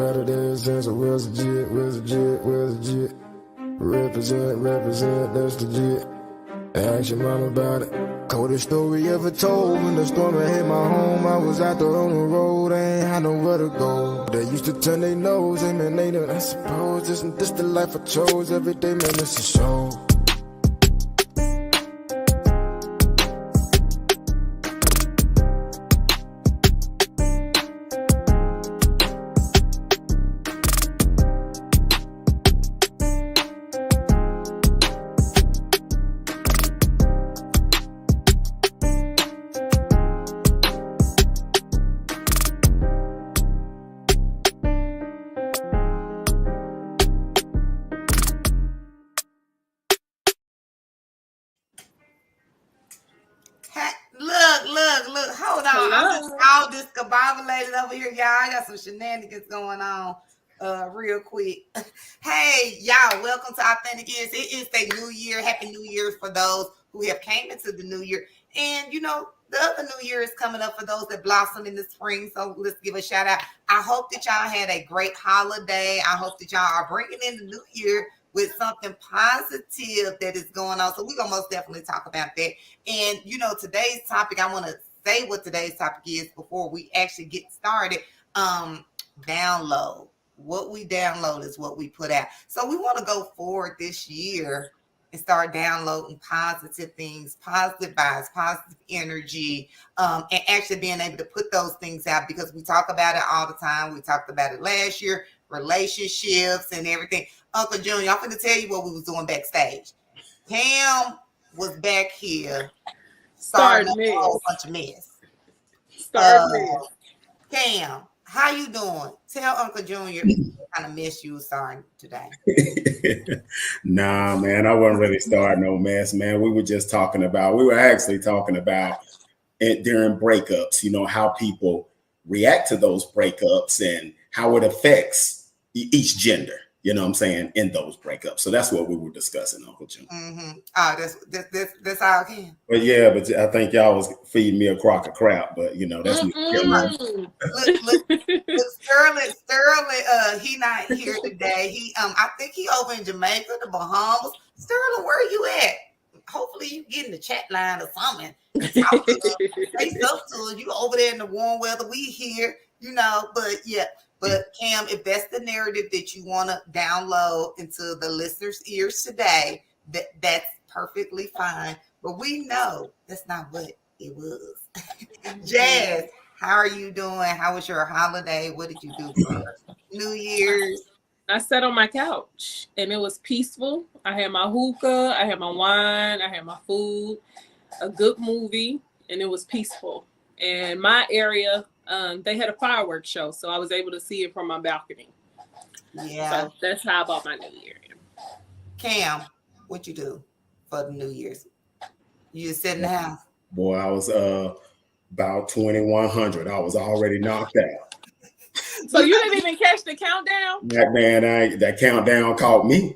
got it ever since I was legit. Represent, that's legit. Ask your mom about it. Coldest story ever told. When the storm had hit my home, I was out there on the road, I ain't had nowhere to go. They used to turn their nose, hey man, they don't, I suppose. Isn't this the life I chose? Every day, man, it's a show. Look, hold on. I'm just all discombobulated over here, y'all. I got some shenanigans going on real quick. Hey, y'all, welcome to Authentic Ears. It is a new year. Happy New Year for those who have came into the new year. And, you know, the other new year is coming up for those that blossom in the spring. So let's give a shout out. I hope that y'all had a great holiday. I hope that y'all are bringing in the new year with something positive that is going on. So we're going to most definitely talk about that. And, you know, today's topic, I want to say what today's topic is before we actually get started. Download. What we download is what we put out. So we want to go forward this year and start downloading positive things, positive vibes, positive energy, and actually being able to put those things out because we talk about it all the time. We talked about it last year, relationships and everything. Uncle Junior, I'm going to tell you what we was doing backstage. Cam was back here starting a whole bunch of mess. Cam, how you doing? Tell Uncle Junior kind of mess you was starting today. Nah, man, I wasn't really starting no mess, man. We were actually talking about it during breakups, you know, how people react to those breakups and how it affects each gender. You know what I'm saying, in those breakups. So that's what we were discussing, Uncle Jim. Mm-hmm. Oh, that's all I can. But yeah, but I think y'all was feeding me a crock of crap. But you know, that's me. Look, Sterling, he not here today. I think he over in Jamaica, the Bahamas. Sterling, where are you at? Hopefully you get in the chat line or something. Say stuff to you over there in the warm weather. We here, you know, but yeah. But Cam, if that's the narrative that you want to download into the listeners' ears today, that's perfectly fine. But we know that's not what it was. Jazz, how are you doing? How was your holiday? What did you do for New Year's? I sat on my couch and it was peaceful. I had my hookah, I had my wine, I had my food, a good movie, and it was peaceful. And my area, they had a fireworks show, so I was able to see it from my balcony. Yeah. So that's how I bought my New Year. Cam, what you do for the New Year's? You just sit in the house? Boy, I was about 2100. I was already knocked out. So you didn't even catch the countdown? That countdown caught me.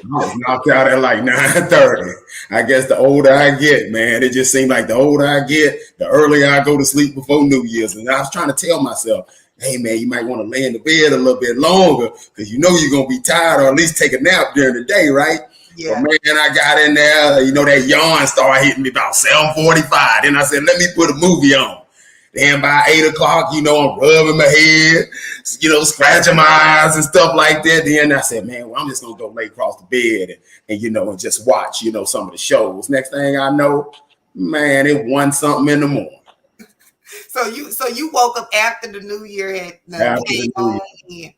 I was knocked out at like 9:30. I guess the older I get, man, it just seemed like the older I get, the earlier I go to sleep before New Year's. And I was trying to tell myself, hey, man, you might want to lay in the bed a little bit longer because you know you're going to be tired or at least take a nap during the day, right? Yeah. But man, I got in there, you know, that yawn started hitting me about 7:45. Then I said, let me put a movie on. Then by 8 o'clock, you know, I'm rubbing my head, you know, scratching my eyes and stuff like that. Then I said, man, well, I'm just going to go lay across the bed and, you know, and just watch, you know, some of the shows. Next thing I know, man, it won something in the morning. So you woke up after the New Year had came on in.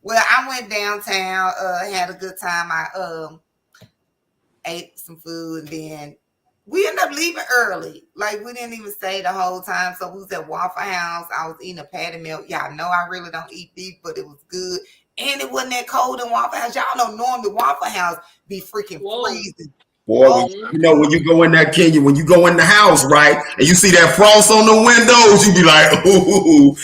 Well, I went downtown, had a good time. I ate some food and then we ended up leaving early. Like, we didn't even stay the whole time. So we was at Waffle House. I was eating a patty melt. Y'all know I really don't eat beef, but it was good. And it wasn't that cold in Waffle House. Y'all know normally Waffle House be freaking freezing. Boy, you know, when you go in that Kenya, when you go in the house, right, and you see that frost on the windows, you be like, ooh,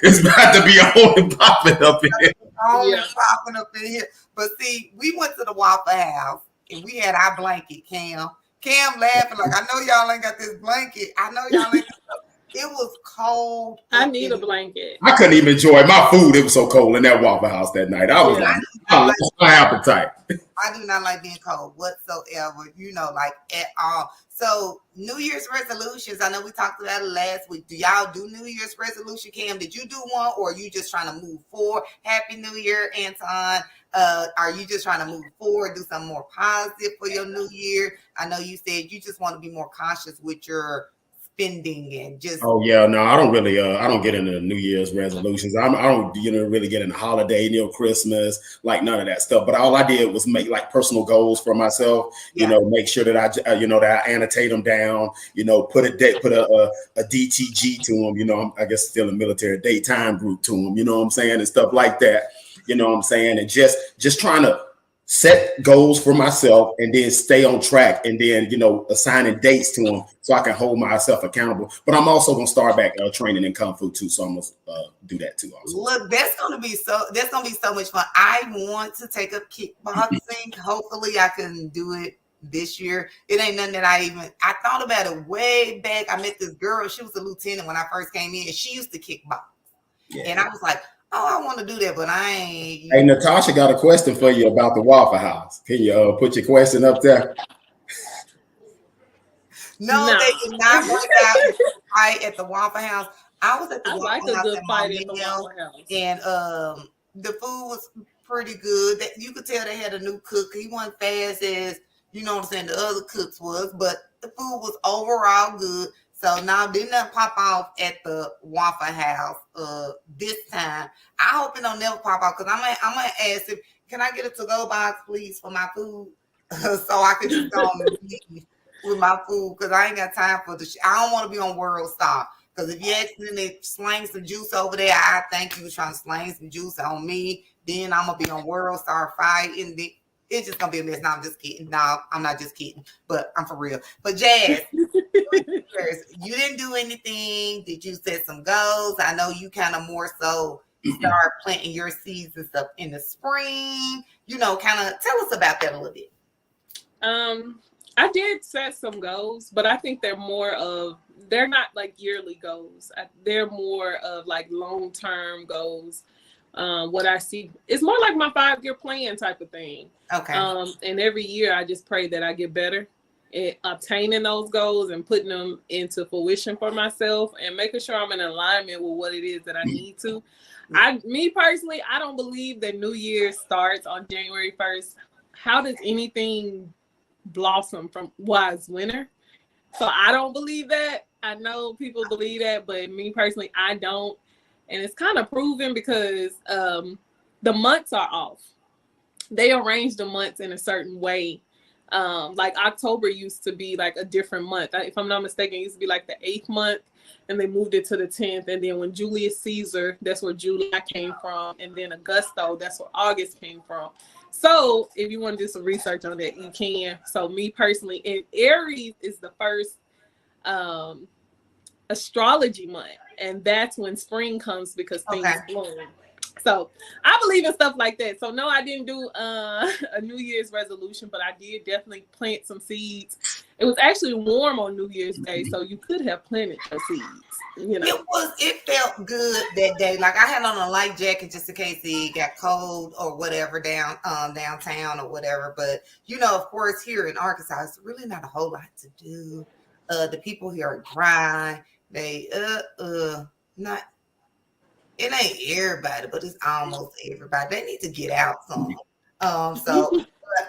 it's about to be on and popping up in here. Popping up in here. But see, we went to the Waffle House, and we had our blanket, Cam. Cam laughing like, I know y'all ain't got this blanket. I know y'all ain't got It was cold. I need a blanket. I couldn't even enjoy my food. It was so cold in that Waffle House that night. I was like, I lost my appetite. I do not like being cold whatsoever, like at all. So New Year's resolutions, I know we talked about it last week. Do y'all do New Year's resolution, Cam? Did you do one, or are you just trying to move forward? Happy New Year, Anton. Are you just trying to move forward, do something more positive for your new year? I know you said you just want to be more cautious with your spending and just. Oh yeah, no, I don't really. I don't get into the New Year's resolutions. I don't, really get into holiday, Christmas, like none of that stuff. But all I did was make like personal goals for myself. Make sure that that I annotate them down. Put a DTG to them. I guess still a military daytime group to them. You know what I'm saying, and stuff like that. You know what I'm saying, and just trying to set goals for myself and then stay on track and then, assigning dates to them so I can hold myself accountable. But I'm also going to start back training in Kung Fu too. So I'm going to do that too. Also. Look, that's going to be so much fun. I want to take up kickboxing. Hopefully I can do it this year. It ain't nothing that I thought about it way back. I met this girl. She was a lieutenant when I first came in, and she used to kickbox. Yeah. And I was like, I want to do that, but I ain't. Hey, Natasha got a question for you about the Waffle House. Can you put your question up there? No, they did not work out fight at the Waffle House. I was at the Waffle House at Waffle House, and the food was pretty good. You could tell they had a new cook. He wasn't fast as the other cooks was, but the food was overall good. So now didn't that pop off at the Waffle House this time. I hope it don't never pop off, because I'm gonna ask if can I get a to-go box, please, for my food, so I can just go with my food, because I ain't got time for I don't want to be on World Star, because if you accidentally slang some juice over there, I think you was trying to slang some juice on me. Then I'm gonna be on World Star fighting. It's just gonna be a mess. No, I'm just kidding. No, I'm not just kidding, but I'm for real. But Jazz, you didn't do anything. Did you set some goals? I know you kind of more so start planting your seeds and stuff in the spring. Kind of tell us about that a little bit. I did set some goals, but I think they're not like yearly goals. They're more of like long-term goals. What I see, it's more like my 5-year plan type of thing. Okay. And every year I just pray that I get better at obtaining those goals and putting them into fruition for myself and making sure I'm in alignment with what it is that I need to. Me personally, I don't believe that New Year starts on January 1st. How does anything blossom from it's winter? So I don't believe that. I know people believe that, but me personally, I don't. And it's kind of proven because the months are off. They arrange the months in a certain way. Like October used to be like a different month. If I'm not mistaken, it used to be like the 8th month, and they moved it to the 10th. And then when Julius Caesar, that's where July came from. And then Augusto, that's where August came from. So if you want to do some research on that, you can. So me personally, and Aries is the first astrology month. And that's when spring comes, because things bloom. So I believe in stuff like that. So no, I didn't do a New Year's resolution, but I did definitely plant some seeds. It was actually warm on New Year's Day, so you could have planted your seeds. It felt good that day. Like I had on a light jacket just in case it got cold or whatever downtown or whatever. But of course, here in Arkansas, it's really not a whole lot to do. The people here are dry. They not. It ain't everybody, but it's almost everybody. They need to get out some. So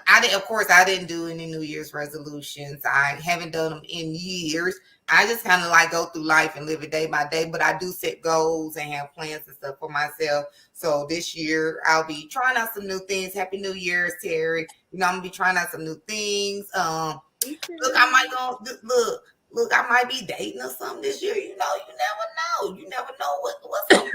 I didn't do any New Year's resolutions. I haven't done them in years. I just kind of like go through life and live it day by day, but I do set goals and have plans and stuff for myself. So this year I'll be trying out some new things. Happy New Year's, Terry. I'm gonna be trying out some new things. Look, I might go Look, I might be dating or something this year. You never know. You never know what's up.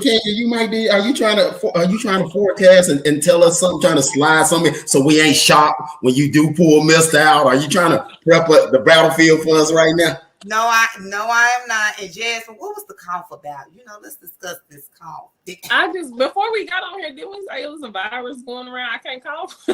Kenya, you might be. Are you trying to forecast and tell us something? Trying to slide something so we ain't shocked when you do pull missed out? Are you trying to prep the battlefield for us right now? No, I am not. And Jasmine, what was the cough about? Let's discuss this cough. Before we got on here, did we say it was a virus going around? I can't cough.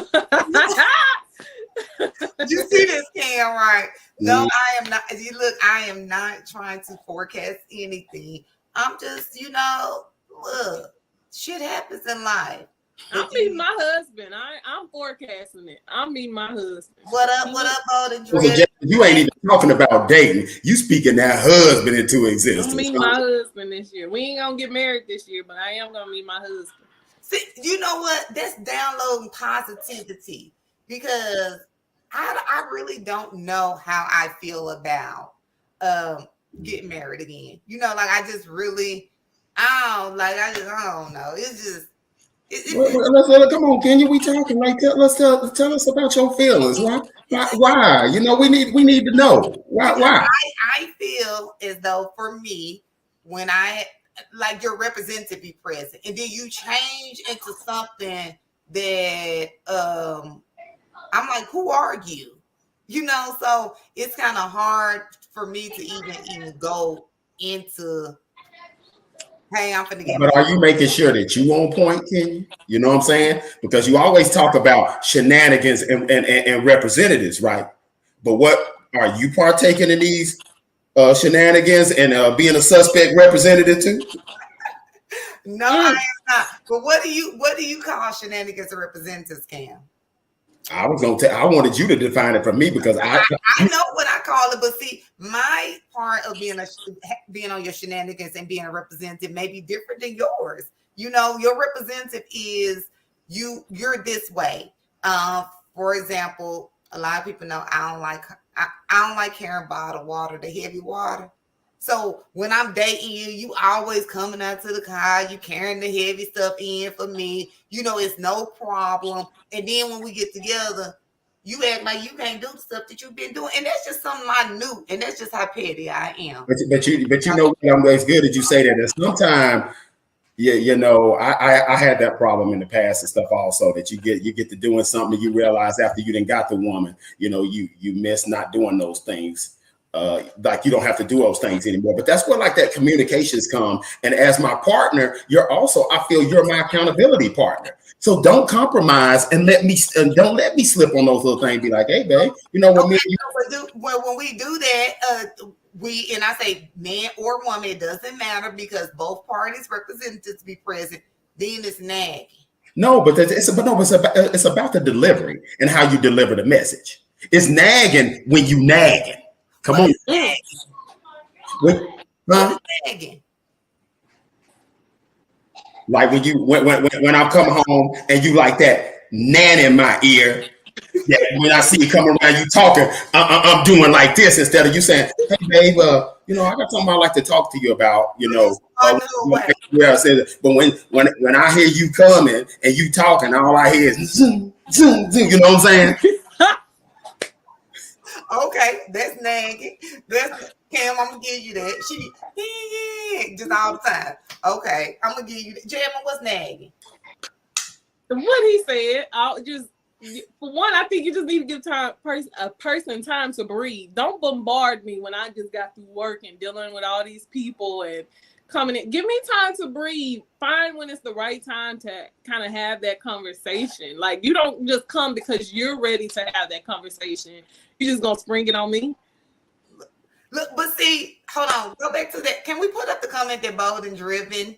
You see this, Cam, right? No, I am not. You look, I am not trying to forecast anything. I'm just, look, shit happens in life. I'm meeting my husband. I'm forecasting it. I'm meeting my husband. What up, Golden So Dress? you ain't even talking about dating. You speaking that husband into existence. I'm meeting my husband this year. We ain't gonna get married this year, but I am gonna meet my husband. See, you know what? That's downloading positivity because I really don't know how I feel about getting married again. Like I just really I don't know. It's just Let's come on, Kenya. We talking like tell us about your feelings. Why? We need to know. Why? I feel as though for me, when I like your representative be present, and then you change into something that I'm like, who are you? So it's kind of hard for me to even go into. Hey, I'm finna get. But are you making sure that you on point, Kenya? You know what I'm saying? Because you always talk about shenanigans and representatives, right? But what are you partaking in these shenanigans and being a suspect representative too? No, I am not. But what do you call shenanigans and representatives, Cam? I wanted you to define it for me because I know what I call it, but see, my part of being on your shenanigans and being a representative may be different than yours. Your representative is you're this way. For example, a lot of people know I don't like carrying bottled water, the heavy water. So when I'm dating you always coming out to the car, you carrying the heavy stuff in for me. It's no problem. And then when we get together, you act like you can't do the stuff that you've been doing. And that's just something I knew. And that's just how petty I am. But you know, it's good that you say that. And sometimes, I had that problem in the past and stuff also, that you get to doing something you realize after you done got the woman, you miss not doing those things. Like you don't have to do those things anymore. But that's where like that communications come. And as my partner, I feel you're my accountability partner. So don't compromise and don't let me slip on those little things. Be like, hey, babe, what me and you. When we do that, and I say man or woman, it doesn't matter because both parties representatives be present. Then it's nagging. No, but it's about the delivery and how you deliver the message. It's nagging when you nagging. Come on. Nagging? Like when I come home and you like that nan in my ear. Yeah, when I see you come around, you talking, I'm doing like this instead of you saying, "Hey, babe, I got something I'd like to talk to you about." I said, but when I hear you coming and you talking, all I hear is zoom, zoom, zoom. You know what I'm saying? Okay, that's nagging. That's Cam. I'm gonna give you that. She just all the time. Okay, I'm gonna give you that. Jamma, what's nagging? What he said, for one, I think you just need to give a person time to breathe. Don't bombard me when I just got through work and dealing with all these people and coming in. Give me time to breathe. Find when it's the right time to kind of have that conversation. Like you don't just come because you're ready to have that conversation. You just gonna spring it on me. Look, but see, hold on. Go back to that. Can we put up the comment that Bold and Driven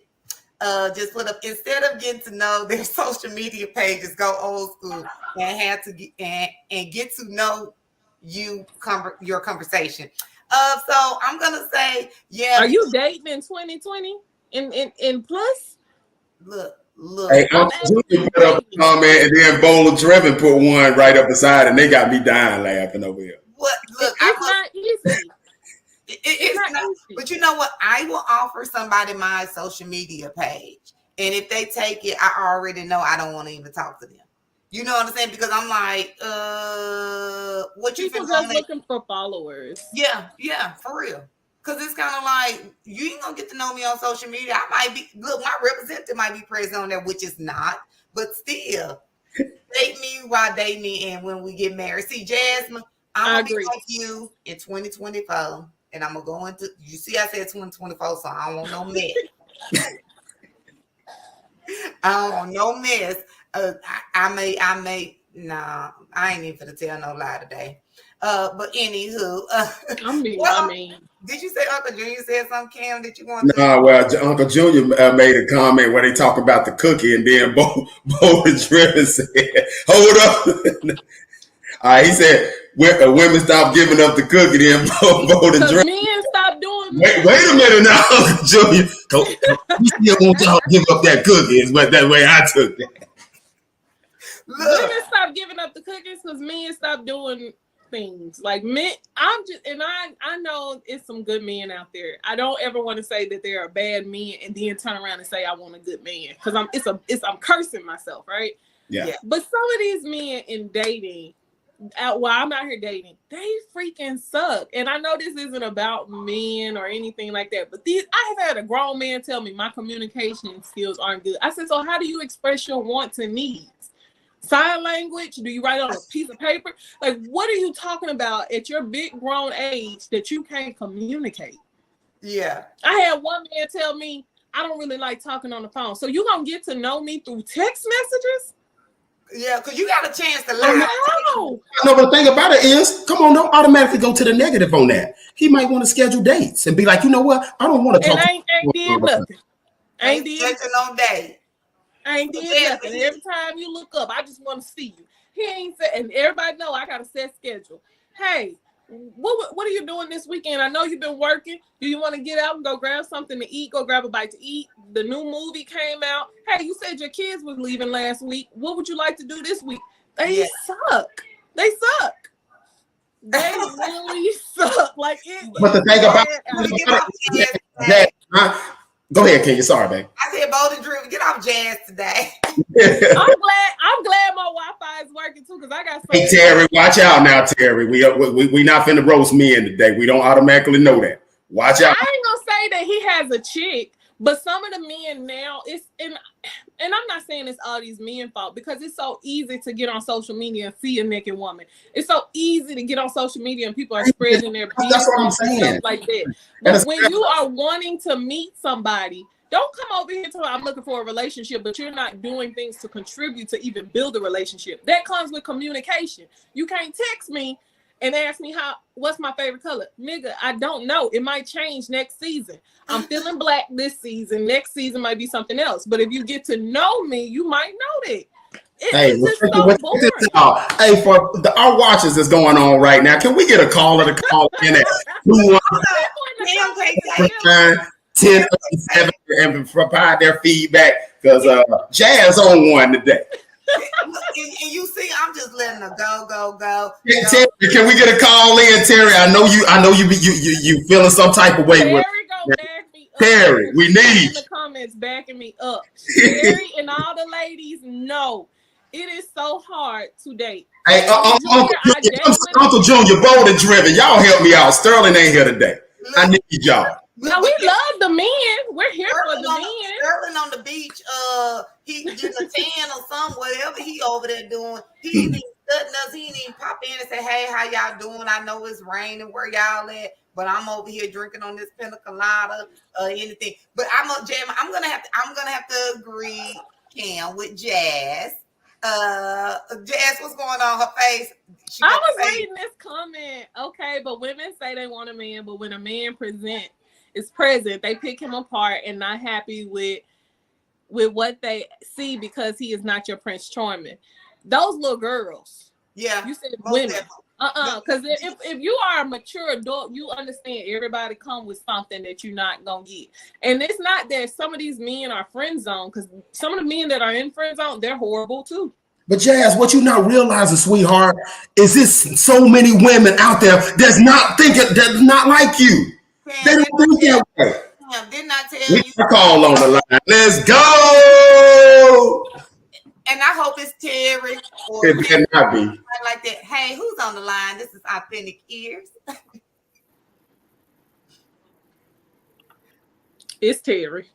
just put up, instead of getting to know their social media pages, go old school and have to get and get to know your conversation. So I'm gonna say, yeah. Are you dating in 2020 in plus? Look. Hey, I'm put up a comment and then Bowl of Driven put one right up beside, and they got me dying laughing over here. What? Look, it's not easy. It's not, but you know what? I will offer somebody my social media page, and if they take it, I already know I don't want to even talk to them. You know what I'm saying? Because I'm like, what you people just looking for followers? Yeah, for real. Because it's kind of like you ain't gonna get to know me on social media. I might be my representative might be present on there, which is not, but still, date me while date me, and when we get married, see, Jasmine, I'm gonna be like you in 2024. And I'm gonna go into. You see, I said 2024, so I don't want no mess. I don't want no mess. I may Nah, I ain't even finna tell no lie today. But anywho, I mean, did you say Uncle Junior said something, Cam, that you want to? Nah, well, Uncle Junior made a comment where they talk about the cookie, and then Bo Driven said, "Hold up." He said, "Women stop giving up the cookie." Then Bo Driven. Men stop doing. Wait a minute now, Uncle Junior. We still want y'all to give up that cookie. Is what that way I took that. Women stop giving up the cookies because men stop doing things like men. I know it's some good men out there. I don't ever want to say that there are bad men and then turn around and say I want a good man, because I'm cursing myself, right? Yeah. But some of these men in dating, while I'm out here dating, they freaking suck. And I know this isn't about men or anything like that, but I have had a grown man tell me my communication skills aren't good. I said, so how do you express your wants and needs? Sign language? Do you write on a piece of paper? Like, what are you talking about at your big grown age that you can't communicate? Yeah. I had one man tell me, I don't really like talking on the phone. So you gonna get to know me through text messages? Yeah, because you got a chance to learn. No, but the thing about it is, come on, don't automatically go to the negative on that. He might want to schedule dates and be like, you know what? I don't want to talk. And ain't did nothing. Ain't did no day. I ain't did nothing. Every time you look up, I just want to see you. He ain't said, and everybody know I got a set schedule. Hey, what are you doing this weekend? I know you've been working. Do you want to get out and go grab something to eat? Go grab a bite to eat. The new movie came out. Hey, you said your kids were leaving last week. What would you like to do this week? They suck. They suck. They really suck. Like it. But the thing about that, go ahead, Kenya. Sorry, babe. I said, Bold and Driven, get off Jazz today. I'm glad my Wi-Fi is working too, because I got. Hey Terry, watch out now, Terry. We not finna roast men today. We don't automatically know that. Watch out. I ain't gonna say that he has a chick, but some of the men now, and I'm not saying it's all these men fault, because it's so easy to get on social media and see a naked woman. It's so easy to get on social media and people are spreading their business and stuff like that. But when you are wanting to meet somebody, don't come over here to I'm looking for a relationship, but you're not doing things to contribute to even build a relationship. That comes with communication. You can't text me and ask me what's my favorite color. Nigga, I don't know. It might change next season. I'm feeling black this season. Next season might be something else. But if you get to know me, you might know that. It's just so boring. Hey, for our watches that's going on right now, can we get a caller to call in at 10:07 and provide their feedback? Because Jazz on one today. And you see, I'm just letting her go. Terry, can we get a call in, Terry? I know you feeling some type of way. Terry, go back me up. Terry, we need in the comments backing me up. Terry and all the ladies know it is so hard to date. Hey, Uncle Junior, Bold and Driven, y'all help me out. Sterling ain't here today. I need y'all. No, we love the men. We're here for the men. Sterling on the beach, he getting a tan or something, whatever he over there doing. He ain't even studying us. He ain't even pop in and say, hey, how y'all doing? I know it's raining where y'all at, but I'm over here drinking on this pina colada or anything. But I'm gonna have to agree, Cam, with Jazz. Jazz, what's going on her face? I was reading this comment. Okay, but women say they want a man, but when a man is present, they pick him apart and not happy with what they see because he is not your Prince Charming. Those little girls. Yeah. You said women. Because if you are a mature adult, you understand everybody come with something that you're not gonna get. And it's not that some of these men are friend zone, because some of the men that are in friend zone, they're horrible too. But Jazz, what you not realizing, sweetheart, is this so many women out there that's not like you. They don't think that way. Didn't I tell you? Call on the line. Let's go. And I hope it's Terry or it better not be like that. Hey, who's on the line? This is Authentic Ears. It's Terry.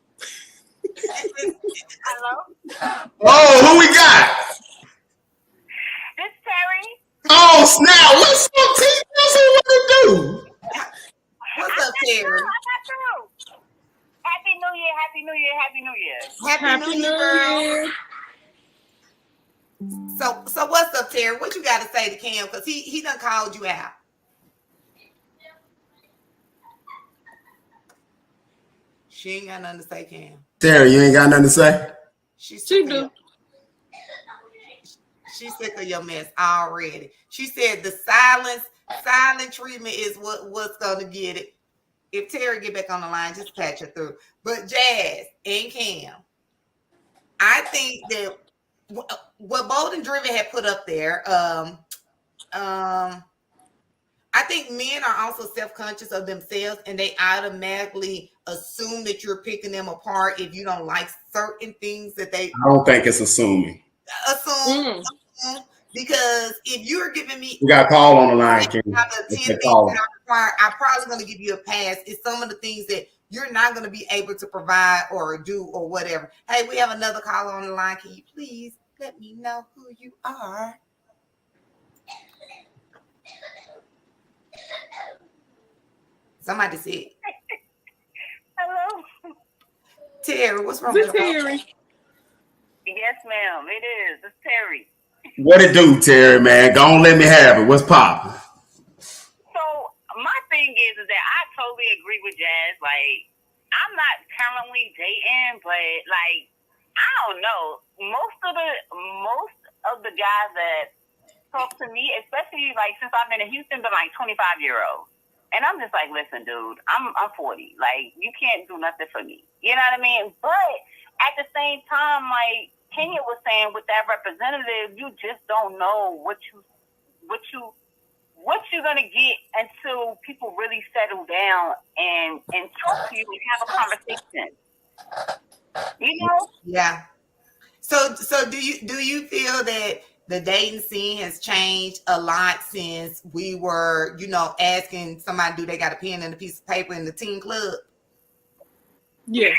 Hello. Oh, who we got? It's Terry. Oh, snap. What's up, T? That's what to do. What's up, Terry? I'm not through. Happy New Year. Happy New Year. Happy New Year. Happy New Year. So what's up, Terry? What you got to say to Cam? Because he done called you out. She ain't got nothing to say, Cam. Terry, you ain't got nothing to say? She She's do. sick of your mess already. She said the silent treatment is what's gonna get it. If Terry get back on the line, just patch her through. But Jazz and Cam, I think that what Bold and Driven had put up there, I think men are also self-conscious of themselves and they automatically assume that you're picking them apart if you don't like certain things that they I don't think it's assuming. assume. Because if you're giving me We got a call on the line, Ken. out of 10 things that I require, I'm probably going to give you a pass. It's some of the things that you're not going to be able to provide or do or whatever. Hey, we have another caller on the line. Can you please let me know who you are? Somebody said. Hello. Terry, what's wrong This with her? Terry. Yes, ma'am. It is. It's Terry. What it do, Terry, man? Go on, let me have it. What's poppin'? So my thing is that I totally agree with Jazz. Like, I'm not currently dating, but like, I don't know. Most of the guys that talk to me, especially like since I've been in Houston, been like 25-year-olds. And I'm just like, listen, dude, I'm 40. Like, you can't do nothing for me. You know what I mean? But at the same time, like Kenya was saying with that representative, you just don't know what you're gonna get until people really settle down and talk to you and have a conversation. You know? Yeah. So do you feel that the dating scene has changed a lot since we were, asking somebody do they got a pen and a piece of paper in the teen club? Yes.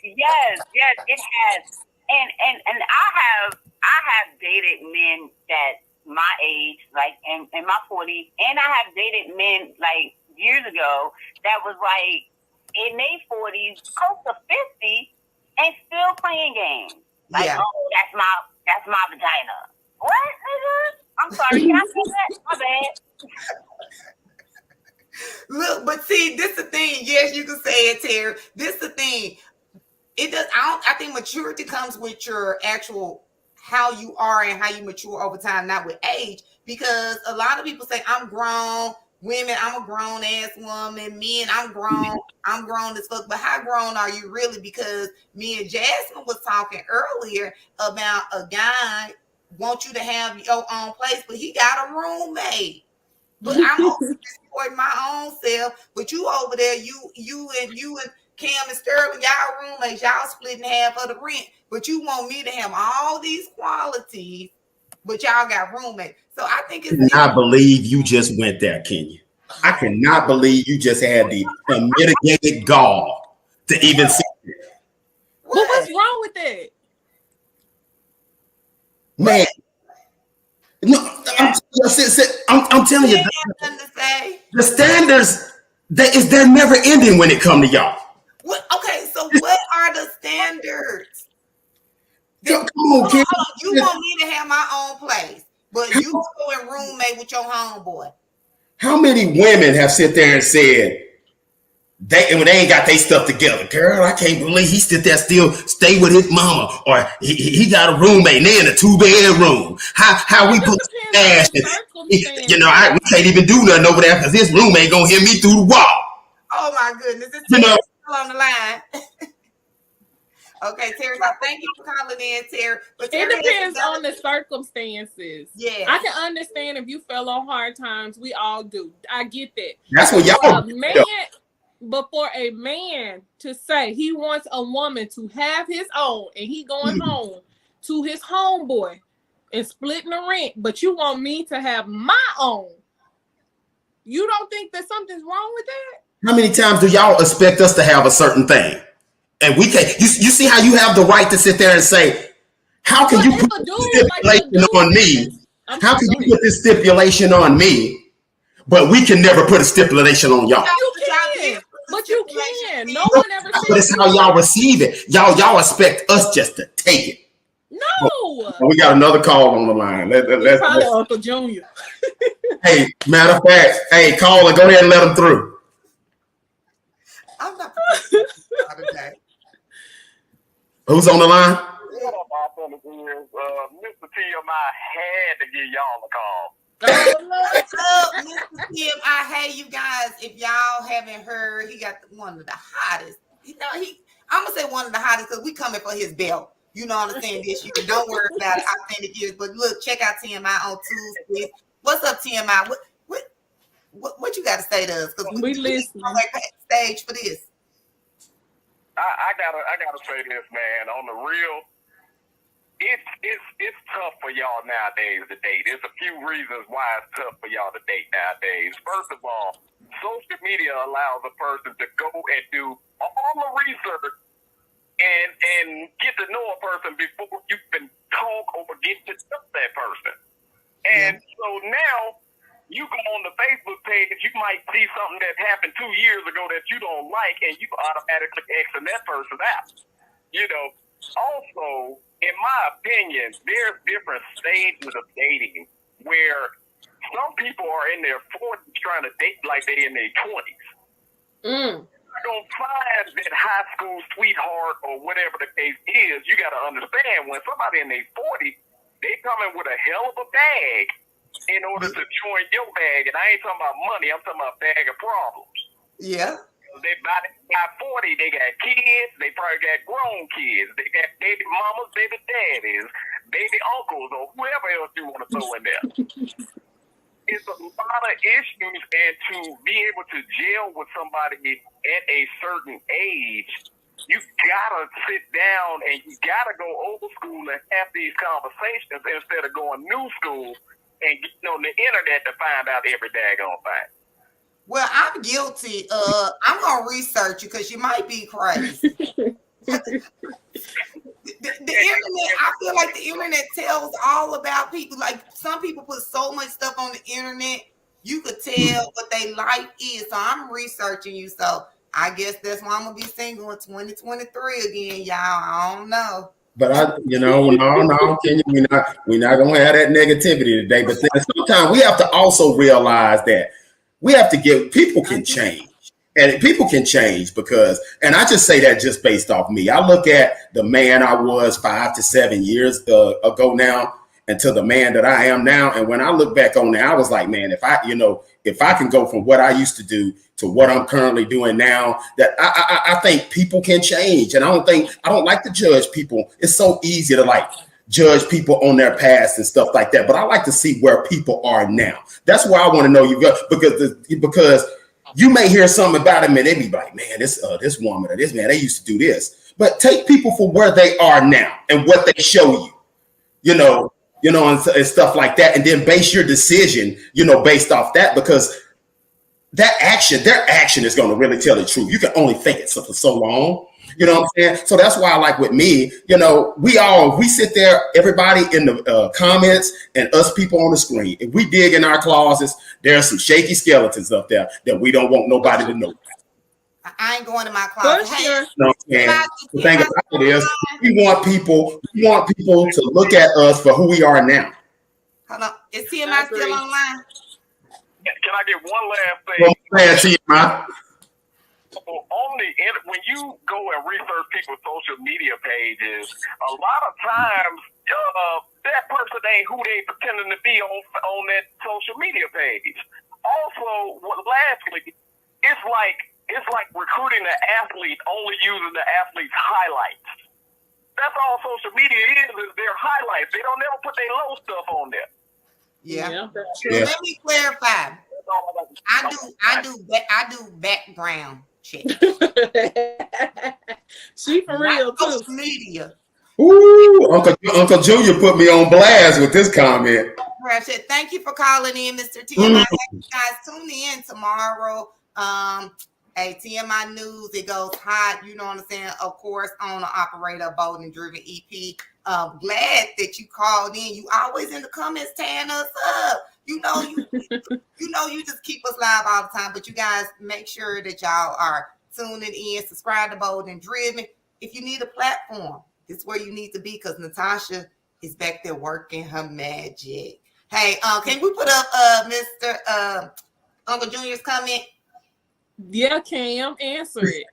Yes, it has. And I have dated men that my age, like in my 40s, and I have dated men like years ago that was like in their 40s, close to 50, and still playing games. Like, Yeah. oh, that's my vagina. What, nigga? I'm sorry, can I say that? My bad. Look, but see, this the thing. Yes, you can say it, Terry. This the thing. It does. I think maturity comes with your actual how you are and how you mature over time, not with age. Because a lot of people say, I'm grown. Women, I'm a grown ass woman. Men, I'm grown. I'm grown as fuck. But how grown are you really? Because me and Jasmine was talking earlier about a guy want you to have your own place, but he got a roommate. But I'm over supporting my own self. But you over there, you and Cam and Sterling, y'all roommates, y'all splitting half of the rent. But you want me to have all these qualities, but y'all got roommates. So I think it's. I cannot believe you just went there, Kenya. I cannot believe you just had the unmitigated gall to even see it. But what's wrong with that? Man, no, I'm telling you, the standards they're never ending when it comes to y'all. What? Okay, so what are the standards? Come on, kid. You want me to have my own place, but you go and roommate with your homeboy. How many women have sit there and said when they ain't got their stuff together, girl, I can't believe he sit there still stay with his mama, or he got a roommate and they in a 2-bedroom. How we put cash? We can't even do nothing over there because his roommate gonna hit me through the wall. Oh my goodness, it's still on the line. Okay, Terry, thank you for calling in, Terry. But Terry, it depends on the circumstances. Yeah. I can understand if you fell on hard times. We all do. I get that. That's what y'all But for a man to say he wants a woman to have his own and he going home to his homeboy and splitting the rent, but you want me to have my own, you don't think that something's wrong with that? How many times do y'all expect us to have a certain thing? And we can't. You see how you have the right to sit there and say, how can you put this stipulation on me? How can you put this stipulation on me, but we can never put a stipulation on y'all? You can, but you can. No one ever said. But it's how y'all receive it. Y'all expect us just to take it. No. We got another call on the line. Let's Probably Uncle Junior. hey, matter of fact, hey, call and go ahead and let them through. I'm not today. Who's on the line? What up, authentic ears? Mr. TMI had to give y'all a call. What's up, Mr. Tim? Hey, you guys, if y'all haven't heard, he got one of the hottest. I'm gonna say one of the hottest because we coming for his belt. You know what I'm saying? This year, don't worry about it. Authentic ears, but look, check out TMI on Tuesdays. What's up, TMI? What you got to say to us? Because we listening on that stage for this. I gotta say this, man. On the real, it's tough for y'all nowadays to date. There's a few reasons why it's tough for y'all to date nowadays. First of all, social media allows a person to go and do all the research and get to know a person before you can talk or get to know that person. And so now you go on the Facebook page, you might see something that happened 2 years ago that you don't like, and you automatically Xing that person out. You know, also, in my opinion, there's different stages of dating where some people are in their 40s trying to date like they're in their 20s. You're going to find that high school sweetheart or whatever the case is. You got to understand when somebody in their 40s, they coming with a hell of a bag in order to join your bag. And I ain't talking about money. I'm talking about a bag of problems. Yeah. They by 40, they got kids. They probably got grown kids. They got baby mamas, baby daddies, baby uncles, or whoever else you want to throw in there. It's a lot of issues, and to be able to gel with somebody at a certain age, you gotta sit down and you gotta go old school and have these conversations instead of going new school and getting on the internet to find out every daggone thing. Well, I'm guilty. I'm gonna research you because you might be crazy. The internet, I feel like the internet tells all about people. Like some people put so much stuff on the internet, you could tell what they life is. So I'm researching you. So I guess that's why I'm gonna be single in 2023 again, y'all. I don't know. But no, Kenya, we're not gonna have that negativity today. But then sometimes we have to also realize that we have to give people can change. And people can change because, and I just say that just based off me. I look at the man I was 5 to 7 years ago now, and to the man that I am now. And when I look back on that, I was like, man, if I can go from what I used to do to what I'm currently doing now, that I think people can change. And I don't like to judge people. It's so easy to like judge people on their past and stuff like that. But I like to see where people are now. That's where I want to know you go, because you may hear something about them and they be like, man, this woman or this man, they used to do this. But take people for where they are now and what they show you, and stuff like that. And then base your decision, based off that, because their action is going to really tell the truth. You can only think it for so long. You know what I'm saying? So that's why, like with me, we sit there, everybody in the comments and us people on the screen. If we dig in our closets, there's some shaky skeletons up there that we don't want nobody to know. I ain't going to my closet. For Hey, sure. You know what I'm saying? The thing about it is, we want people to look at us for who we are now. Hold on. Is TMI still online? Can I get one last thing? TMI. When you go and research people's social media pages, a lot of times that person ain't who they pretending to be on that social media page. Also, lastly, it's like recruiting an athlete only using the athlete's highlights. That's all social media is their highlights. They don't never put their low stuff on there. Yeah. That's true. Let me clarify. I do background check. She for real too. Social media. Ooh, Uncle Junior put me on blast with this comment. Thank you for calling in, Mr. TMI. You guys tune in tomorrow. TMI News, it goes hot. You know what I'm saying? Of course, on the Operator Bold and Driven EP. Glad that you called in. You always in the comments tearing us up. You just keep us live all the time. But you guys make sure that y'all are tuning in, subscribe to Bold and Driven. If you need a platform, This is where you need to be because Natasha is back there working her magic. Hey, can we put up Mr. Uncle Junior's comment? Yeah, Cam, answer it.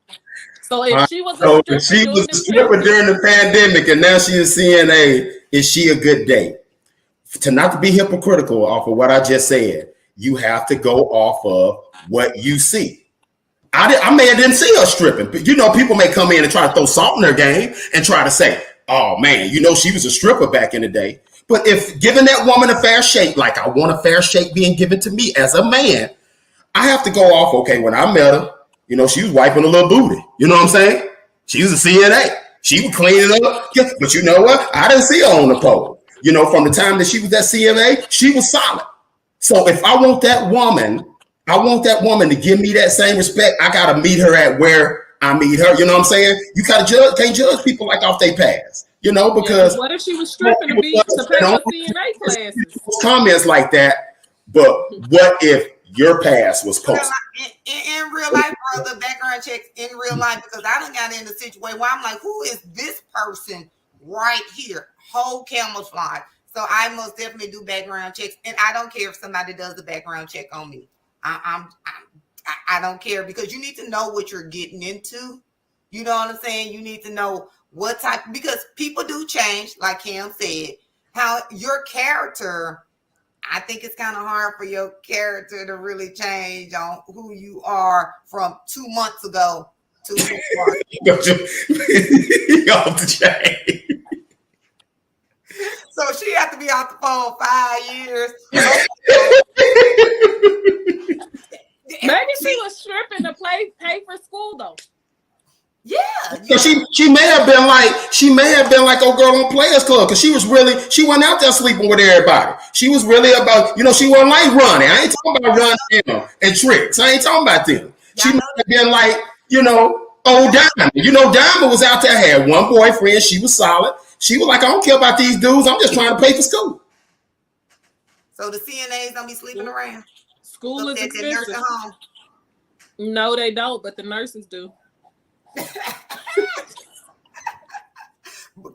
So if All right, she was a so stripper if she during was a the stripper pandemic, during the pandemic and now she is CNA, is she a good date? To not to be hypocritical off of what I just said, you have to go off of what you see. I may have didn't see her stripping, but people may come in and try to throw salt in their game and try to say, "Oh man, she was a stripper back in the day." But if giving that woman a fair shake, like I want a fair shake being given to me as a man, I have to go off. Okay, when I met her, she was wiping a little booty. You know what I'm saying? She was a CNA. She would clean it up. Yeah, but you know what? I didn't see her on the pole. From the time that she was at CNA, she was solid. So if I want that woman to give me that same respect. I gotta meet her at where I meet her. You know what I'm saying? You can't judge people like off their past. Because what if she was stripping to pay her CNA classes? Comments like that. But what if your past was posted? In real life, brother, background checks in real life, because I done got in a situation where I'm like, who is this person right here? Whole camouflage. So I most definitely do background checks, and I don't care if somebody does the background check on me. I don't care, because you need to know what you're getting into. You know what I'm saying? You need to know what type, because people do change, like Cam said. How your character, I think it's kind of hard for your character to really change on who you are from 2 months ago to who you are. You have to change. So she had to be off the phone 5 years. Maybe she was stripping to pay for school though. Yeah. So she may have been like old girl on Players Club, because she went out there sleeping with everybody. She was really about, she wasn't like Ronnie. I ain't talking about Ronnie and Tricks. I ain't talking about them. She might have been like, old Diamond. Diamond was out there, had one boyfriend. She was solid. She was like, I don't care about these dudes. I'm just trying to pay for school. So the CNAs don't be sleeping around. School is expensive. Home. No, they don't, but the nurses do.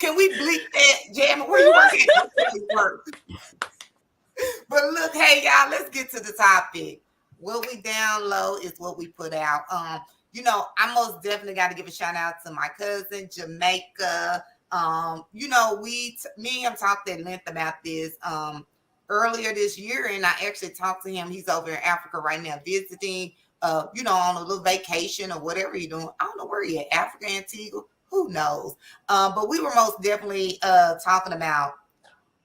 Can we bleep that, Jamie? Where you working? But look, hey y'all, let's get to the topic. What we download is what we put out. I most definitely got to give a shout out to my cousin Jamaica. Me and him talked at length about this earlier this year, and I actually talked to him. He's over in Africa right now visiting. On a little vacation or whatever he's doing. I don't know where he at, Africa, Antigua, who knows? But we were most definitely talking about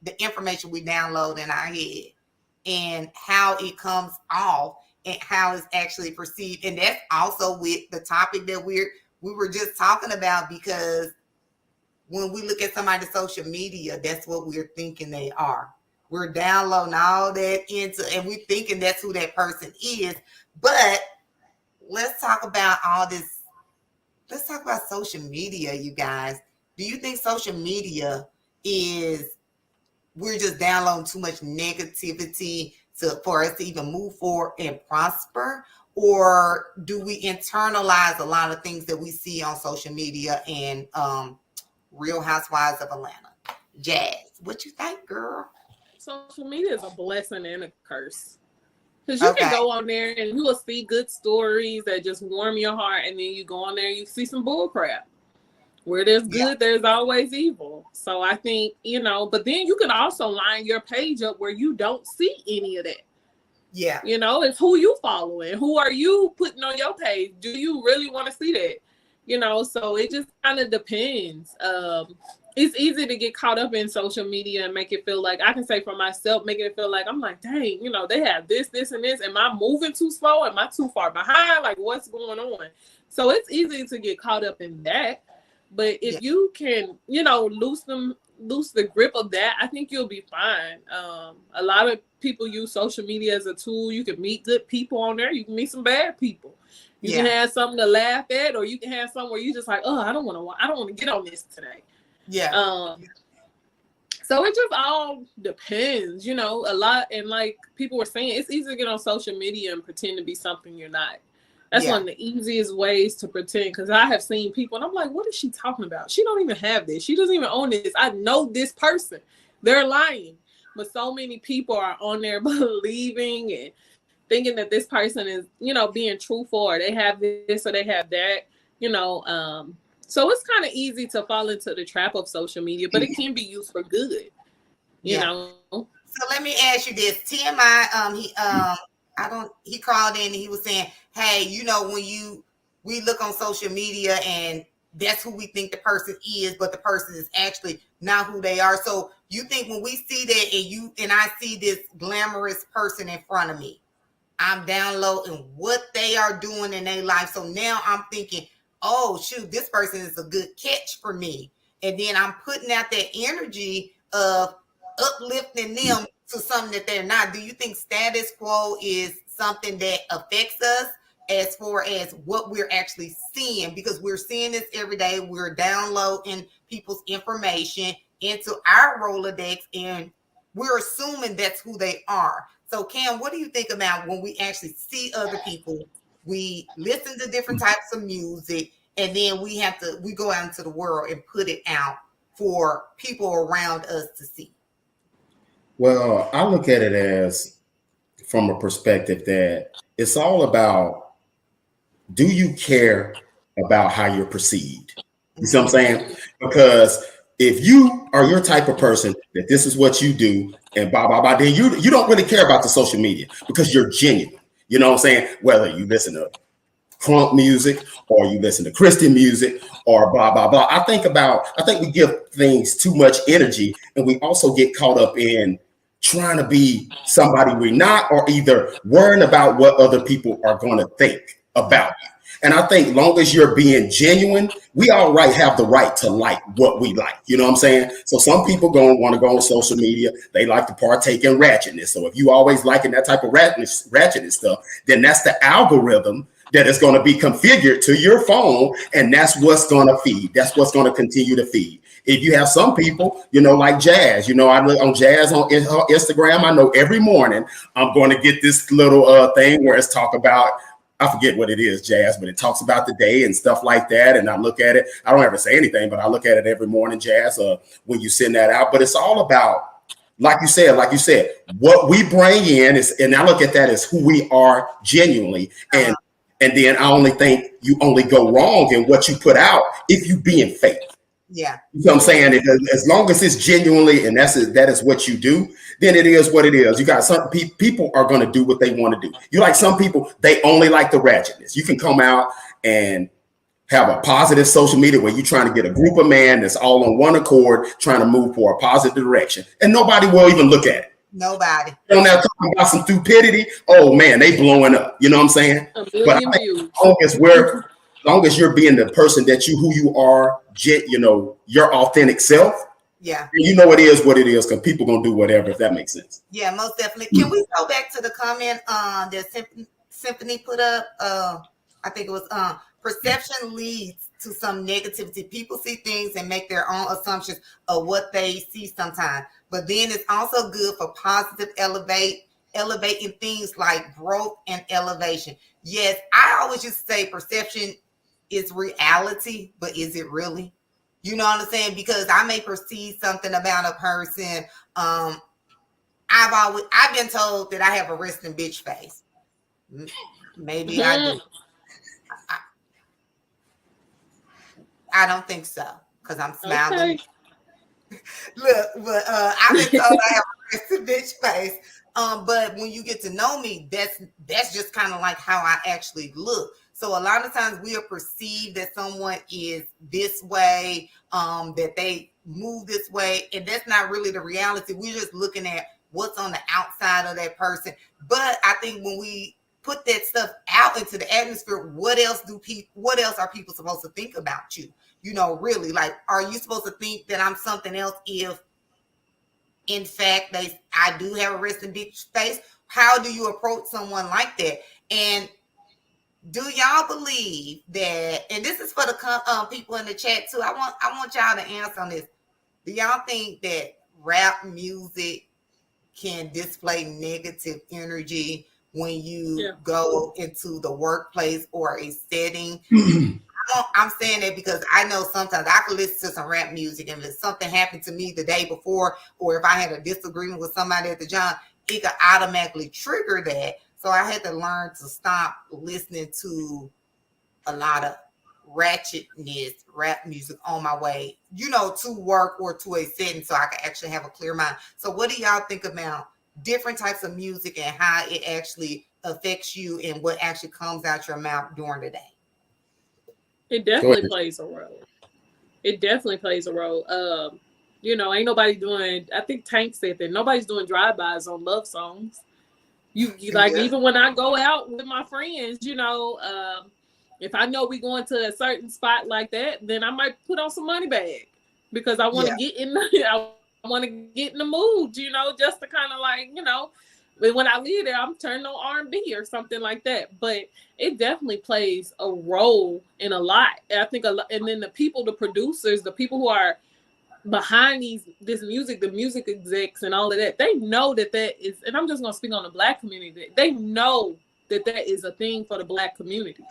the information we download in our head and how it comes off and how it's actually perceived. And that's also with the topic that we were just talking about, because when we look at somebody's social media, that's what we're thinking they are. We're downloading all that into, and we're thinking that's who that person is. But let's talk about all this. Let's talk about social media, you guys. Do you think social media is, we're just downloading too much negativity for us to even move forward and prosper? Or do we internalize a lot of things that we see on social media and Real Housewives of Atlanta? Jazz, what you think, girl? Social media is a blessing and a curse. Because you can go on there and you will see good stories that just warm your heart, and then you go on there and you see some bull crap. Where there's good, there's always evil. So I think, but then you can also line your page up where you don't see any of that. Yeah. It's who you following. Who are you putting on your page? Do you really want to see that? So it just kind of depends. It's easy to get caught up in social media and make it feel like, I can say for myself, making it feel like, I'm like, dang, they have this, and this. Am I moving too slow? Am I too far behind? Like, what's going on? So it's easy to get caught up in that. But if you can, loose the grip of that, I think you'll be fine. A lot of people use social media as a tool. You can meet good people on there. You can meet some bad people. You can have something to laugh at, or you can have something where you just like, oh, I don't want to get on this today. Yeah. So it just all depends, a lot. And like people were saying, it's easy to get on social media and pretend to be something you're not. That's one of the easiest ways to pretend, because I have seen people and I'm like, what is she talking about? She don't even have this. She doesn't even own this. I know this person. They're lying. But so many people are on there believing and thinking that this person is, being truthful, or they have this or they have that, so it's kind of easy to fall into the trap of social media, but it can be used for good, you know. So let me ask you this. TMI, he called in and he was saying, hey, when we look on social media and that's who we think the person is, but the person is actually not who they are. So you think when we see that and I see this glamorous person in front of me, I'm downloading what they are doing in their life. So now I'm thinking, oh, shoot, this person is a good catch for me. And then I'm putting out that energy of uplifting them to something that they're not. Do you think status quo is something that affects us as far as what we're actually seeing? Because we're seeing this every day. We're downloading people's information into our Rolodex, and we're assuming that's who they are. So, Cam, what do you think about when we actually see other people? We listen to different types of music, and then we go out into the world and put it out for people around us to see. Well, I look at it as from a perspective that it's all about, do you care about how you're perceived? You see what I'm saying? Because if you are your type of person that this is what you do and blah, blah, blah, then you don't really care about the social media because you're genuine. You know what I'm saying? Whether you listen to crunk music or you listen to Christian music or blah, blah, blah. I think we give things too much energy, and we also get caught up in trying to be somebody we're not, or either worrying about what other people are going to think about you. And I think long as you're being genuine, we all have the right to like what we like. You know what I'm saying? So some people want to go on social media. They like to partake in ratchetness. So if you always liking that type of ratchetness stuff, then that's the algorithm that is going to be configured to your phone. And that's what's going to feed. That's what's going to continue to feed. If you have some people, like Jazz, I look on Jazz on Instagram. I know every morning I'm going to get this little thing where it's talk about, I forget what it is, Jazz, but it talks about the day and stuff like that. And I look at it. I don't ever say anything, but I look at it every morning, Jazz, when you send that out. But it's all about, like you said, what we bring in is, and I look at that as who we are genuinely. And then I only think you only go wrong in what you put out if you being fake. Yeah. You know what I'm saying? As long as it's genuinely, and that is what you do, then it is what it is. You got some people are going to do what they want to do. You like some people, they only like the ratchetness. You can come out and have a positive social media where you're trying to get a group of men that's all on one accord, trying to move for a positive direction, and nobody will even look at it. Nobody. They're not talking about some stupidity. Oh man, they blowing up. You know what I'm saying? But as long as you're being the person that who you are, your authentic self. Yeah. You know it is what it is, because people gonna do whatever, if that makes sense. Yeah, most definitely. Can we go back to the comment that Symphony put up? I think it was perception leads to some negativity. People see things and make their own assumptions of what they see sometimes. But then it's also good for positive elevating things like growth and elevation. Yes, I always used to say perception is reality, but is it really? You know what I'm saying? Because I may perceive something about a person. I've been told that I have a resting bitch face. Maybe I do. I don't think so, because I'm smiling. Okay. Look, but I've been told I have a resting bitch face. But when you get to know me, that's just kind of like how I actually look. So a lot of times we are perceived that someone is this way, that they move this way, and that's not really the reality. We're just looking at what's on the outside of that person. But I think when we put that stuff out into the atmosphere, what else are people supposed to think about you? Really, like, are you supposed to think that I'm something else if in fact I do have a resting bitch face? How do you approach someone like that? And do y'all believe that, and this is for the people in the chat too, I want y'all to answer on this. Do y'all think that rap music can display negative energy when you Yeah. go into the workplace or a setting. I'm saying that because I know sometimes I can listen to some rap music, and if something happened to me the day before, or if I had a disagreement with somebody at the job, it could automatically trigger that. So I had to learn to stop listening to a lot of ratchetness, rap music on my way, to work or to a setting, so I can actually have a clear mind. So what do y'all think about different types of music and how it actually affects you and what actually comes out your mouth during the day? It definitely plays a role. It definitely plays a role. Ain't nobody doing. I think Tank said that nobody's doing drive-bys on love songs. You like, Yeah. even when I go out with my friends, if I know we going to a certain spot like that, then I might put on some Money Bag because I want to get in. I want to get in the mood, just to kind of like, But when I leave there, I'm turning on R&B or something like that. But it definitely plays a role in a lot. And I think a lot, and then the producers, the people who are behind this music, the music execs and all of that, they know that is, and I'm just gonna speak on the Black community. They know that is a thing for the Black community.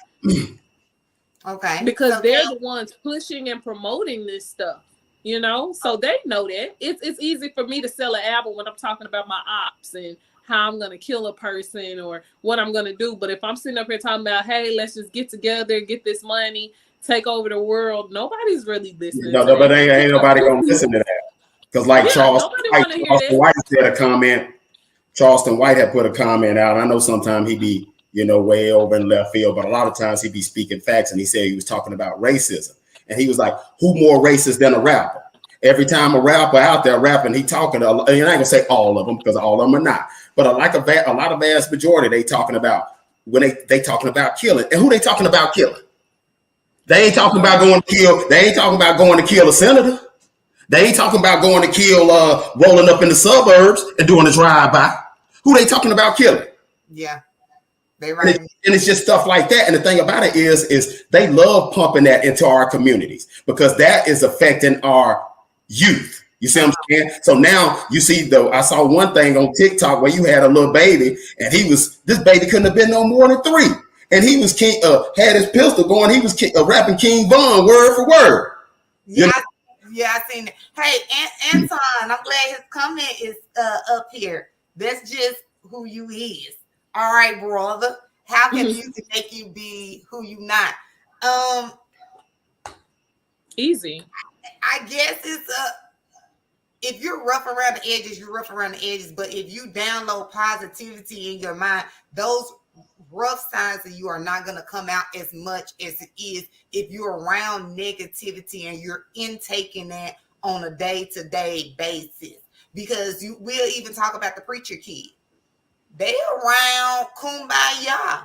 Okay. Because they're the ones pushing and promoting this stuff. So they know that it's easy for me to sell an album when I'm talking about my ops and how I'm gonna kill a person or what I'm gonna do. But if I'm sitting up here talking about, hey, let's just get together, get this money, take over the world, nobody's really listening. No, but ain't nobody gonna listen to that. Because Charleston White said a comment. Charleston White had put a comment out. I know sometimes he be, way over in left field, but a lot of times he be speaking facts. And he said he was talking about racism. And he was like, who more racist than a rapper? Every time a rapper out there rapping, he talking, and I ain't gonna say all of them because all of them are not. But a lot of vast majority, they talking about when they talking about killing. And who they talking about killing? They ain't talking about going to kill. They ain't talking about going to kill a senator. They ain't talking about going to kill, rolling up in the suburbs and doing a drive-by. Who they talking about killing? Yeah, they right. And it's just stuff like that. And the thing about it is they love pumping that into our communities because that is affecting our youth. You see what I'm saying? So now you see, I saw one thing on TikTok where you had a little baby, and this baby couldn't have been no more than 3. And he was had his pistol going. He was rapping King Von word for word. Yeah, I seen it. Hey, Anton, I'm glad his comment is up here. That's just who you is. All right, brother. How can music make you be who you not? Easy. I guess it's if you're rough around the edges, you're rough around the edges. But if you download positivity in your mind, those rough signs of you are not going to come out as much as it is if you're around negativity and you're intaking that on a day-to-day basis. Because we'll even talk about the preacher kid. They around kumbaya,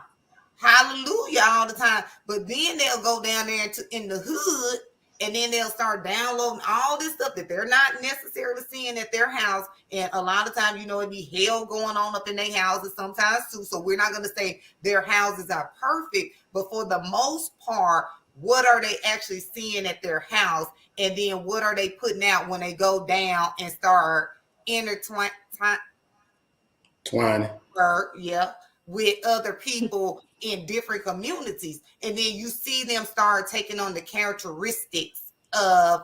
hallelujah all the time. But then they'll go down there in the hood, and then they'll start downloading all this stuff that they're not necessarily seeing at their house. And a lot of times, it'd be hell going on up in their houses sometimes too. So we're not going to say their houses are perfect, but for the most part, what are they actually seeing at their house? And then what are they putting out when they go down and start intertwining? Yeah, with other people in different communities, and then you see them start taking on the characteristics of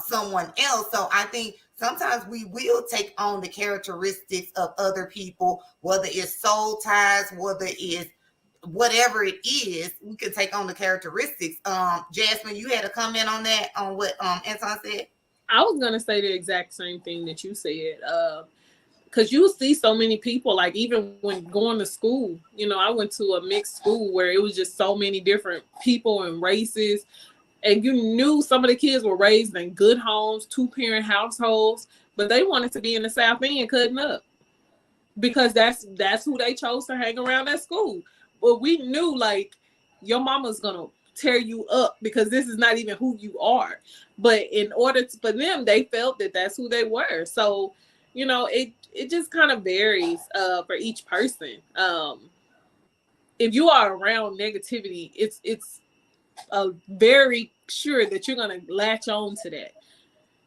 someone else. So I think sometimes we will take on the characteristics of other people, whether it's soul ties, whether it's whatever it is, we can take on the characteristics. Jasmine, you had a comment on that, on what Anton said? I was gonna say the exact same thing that you said. Because you see so many people, like even when going to school, I went to a mixed school where it was just so many different people and races. And you knew some of the kids were raised in good homes, 2-parent households, but they wanted to be in the South End cutting up because that's who they chose to hang around at school. But we knew, like, your mama's going to tear you up because this is not even who you are. But in order for them, they felt that that's who they were. So, it just kind of varies for each person. If you are around negativity, it's very sure that you're going to latch on to that.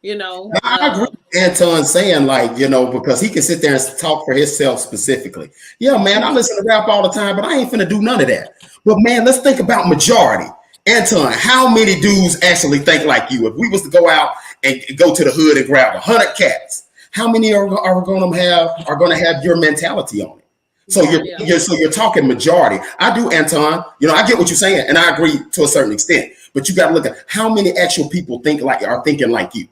You know, I agree with Anton saying, like, you know, because he can sit there and talk for himself specifically. Yeah, man, I listen to rap all the time, but I ain't finna do none of that. But man, let's think about majority. Anton, how many dudes actually think like you? If we was to go out and go to the hood and grab 100 cats, how many are going to have your mentality on it? So you're talking majority. I do, Anton. You know, I get what you're saying, and I agree to a certain extent. But you got to look at how many actual people are thinking like you.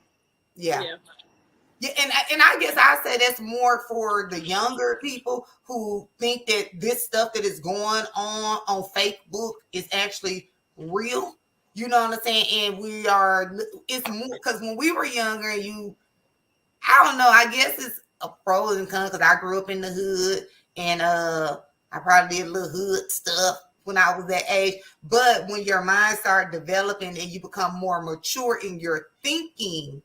Yeah. And I guess I say that's more for the younger people who think that this stuff that is going on Facebook is actually real. You know what I'm saying? And it's more because when we were younger, I don't know, I guess it's a pros and cons because I grew up in the hood and I probably did a little hood stuff when I was that age. But when your mind starts developing and you become more mature in your thinking,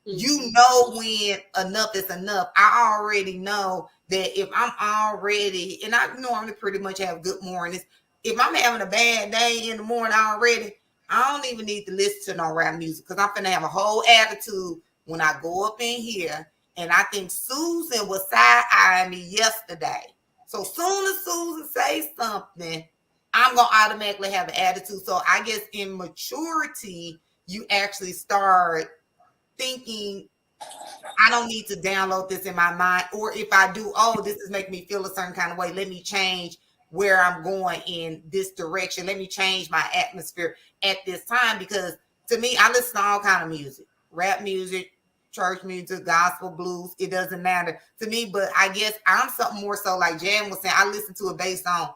you know when enough is enough. I already know that if I'm already, and I normally pretty much have good mornings. If I'm having a bad day in the morning already, I don't even need to listen to no rap music because I'm finna have a whole attitude when I go up in here. And I think Susan was side-eyeing me yesterday. So soon as Susan says something, I'm going to automatically have an attitude. So I guess in maturity, you actually start thinking, I don't need to download this in my mind. Or if I do, this is making me feel a certain kind of way. Let me change where I'm going in this direction. Let me change my atmosphere at this time. Because to me, I listen to all kind of music, rap music, church music, gospel, blues. It doesn't matter to me. But I guess I'm something more so like Jan was saying, I listen to it based on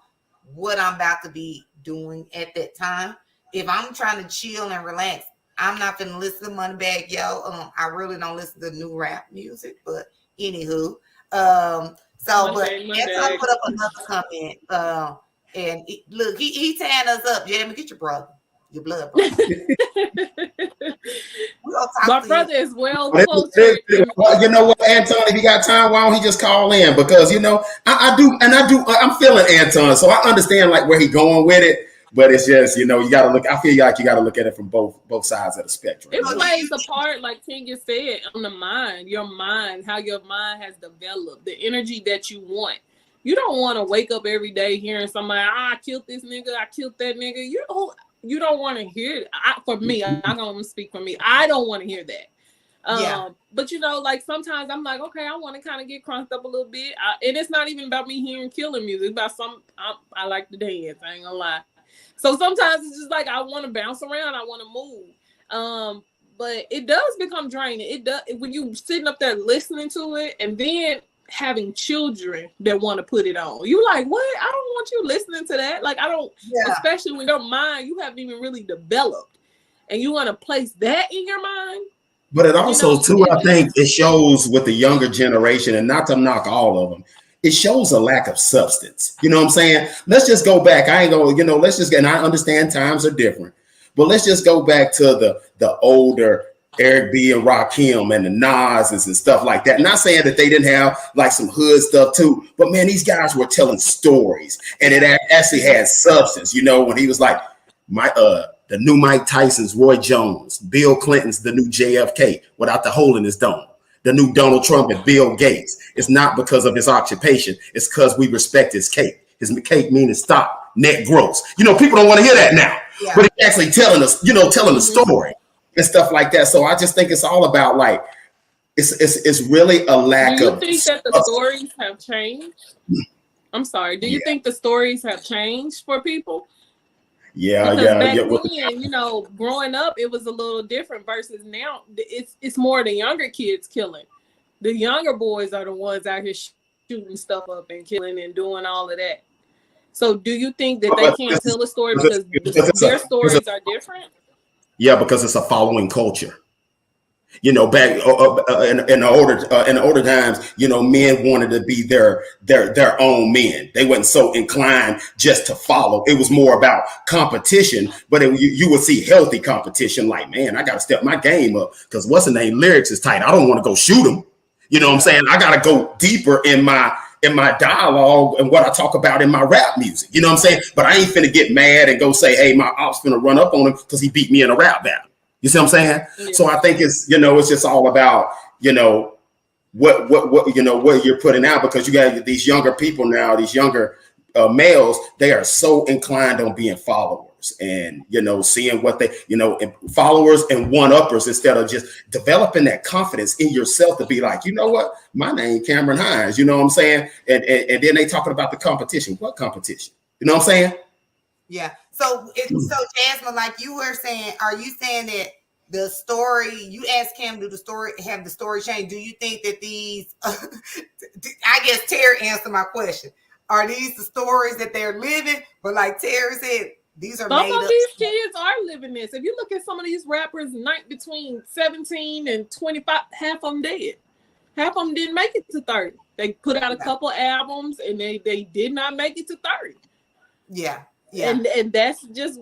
what I'm about to be doing at that time. If I'm trying to chill and relax, I'm not gonna listen to Moneybagg Yo. I really don't listen to new rap music, but anywho, but Anton put up another comment. And look, he tearing us up. Jamie, get your brother, your blood brother. My brother is well closer. You know what, Anton? If you got time, why don't he just call in? Because you know, I do. I'm feeling Anton, so I understand like where he's going with it. But it's just, you know, you got to look. I feel like you got to look at it from both sides of the spectrum. It plays a part, like Tina said, on the mind. Your mind, how your mind has developed, the energy that you want. You don't want to wake up every day hearing somebody, I killed this nigga, I killed that nigga. You don't want to hear it. For me, I'm going to speak for me. I don't want to hear that. But you know, like sometimes I'm like, okay, I want to kind of get crunked up a little bit. And it's not even about me hearing killing music. It's about I like to dance. I ain't gonna lie. So sometimes it's just like I want to bounce around, I want to move. But it does become draining. It does when you sitting up there listening to it, and then having children that want to put it on. You like, what? I don't want you listening to that. Like I don't, especially when your mind you haven't even really developed, and you want to place that in your mind. But it also too, I think it shows with the younger generation, and not to knock all of them. It shows a lack of substance. You know what I'm saying? Let's just go back. I ain't going, you know, let's just, and I understand times are different, but let's just go back to the older Eric B and Rakim and the Nas's and stuff like that. Not saying that they didn't have like some hood stuff too, but man, these guys were telling stories and it actually had substance. You know, when he was like, the new Mike Tyson's Roy Jones, Bill Clinton's the new JFK without the hole in his dome. The new Donald Trump and Bill Gates. It's not because of his occupation. It's because we respect his cake. His cake meaning stop, net gross. You know, people don't want to hear that now. Yeah. But he's actually telling us, you know, telling the story and stuff like that. So I just think it's all about like, it's really a lack of. Do you think that the stories have changed? I'm sorry. Do you think the stories have changed for people? Yeah. Back then, you know, growing up, it was a little different versus now. It's more the younger kids killing. The younger boys are the ones out here shooting stuff up and killing and doing all of that. So do you think that they can't tell a story because their stories are different? Yeah, because it's a following culture. You know, back in the older times, you know, men wanted to be their own men. They weren't so inclined just to follow. It was more about competition, but you would see healthy competition. Like, man, I got to step my game up because what's the name? Lyrics is tight. I don't want to go shoot them. You know what I'm saying? I got to go deeper in my dialogue and what I talk about in my rap music. You know what I'm saying? But I ain't finna get mad and go say, hey, my ops finna run up on him because he beat me in a rap battle. You see what I'm saying? Yeah. So I think it's, it's just all about, what what you're putting out, because you got these younger people now, these younger males, they are so inclined on being followers and, seeing what they, followers and one-uppers, instead of just developing that confidence in yourself to be like, you know what, my name Cameron Hines, you know what I'm saying? And then they talking about the competition. What competition? You know what I'm saying? Yeah. So Jasmine, like you were saying, are you saying that the story, you asked Cam, have the story change? Do you think that these, I guess Terry answered my question. Are these the stories that they're living? But like Terry said, these are some made of up. These kids are living this. If you look at some of these rappers, between 17 and 25, half of them dead. Half of them didn't make it to 30. They put out a couple albums and they did not make it to 30. Yeah. Yeah. And that's just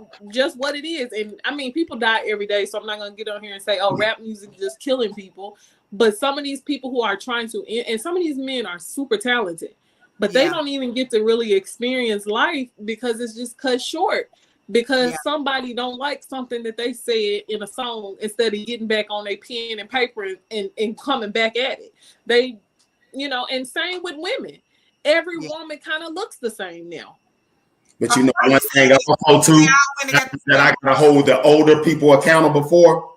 what it is. And I mean, people die every day, so I'm not gonna get on here and say, oh, rap music is just killing people. But some of these people who are trying to, and some of these men are super talented, but they don't even get to really experience life because it's just cut short. Because somebody don't like something that they said in a song, instead of getting back on their pen and paper and coming back at it. They, and same with women. Every woman kind of looks the same now. But one thing also too, that I gotta hold the older people accountable for,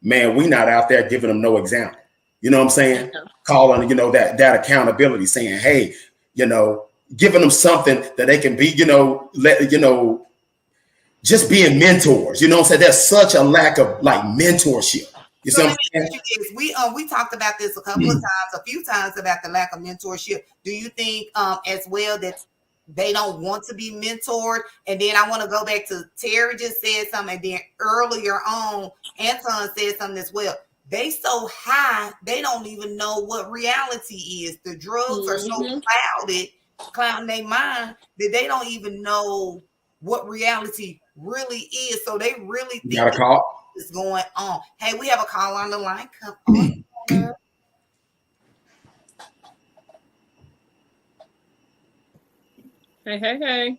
man, we not out there giving them no example. You know what I'm saying? Yeah. Calling, that accountability, saying, hey, giving them something that they can be, just being mentors. You know what I'm saying? There's such a lack of like mentorship. You see what I'm saying? We talked about this a few times about the lack of mentorship. Do you think as well that they don't want to be mentored? And then I want to go back to Terry just said something, and then earlier on, Anton said something as well. They so high, they don't even know what reality is. The drugs are so clouding their mind that they don't even know what reality really is. So they really think got a call is going on. Hey, we have a call on the line. Come on. Hey.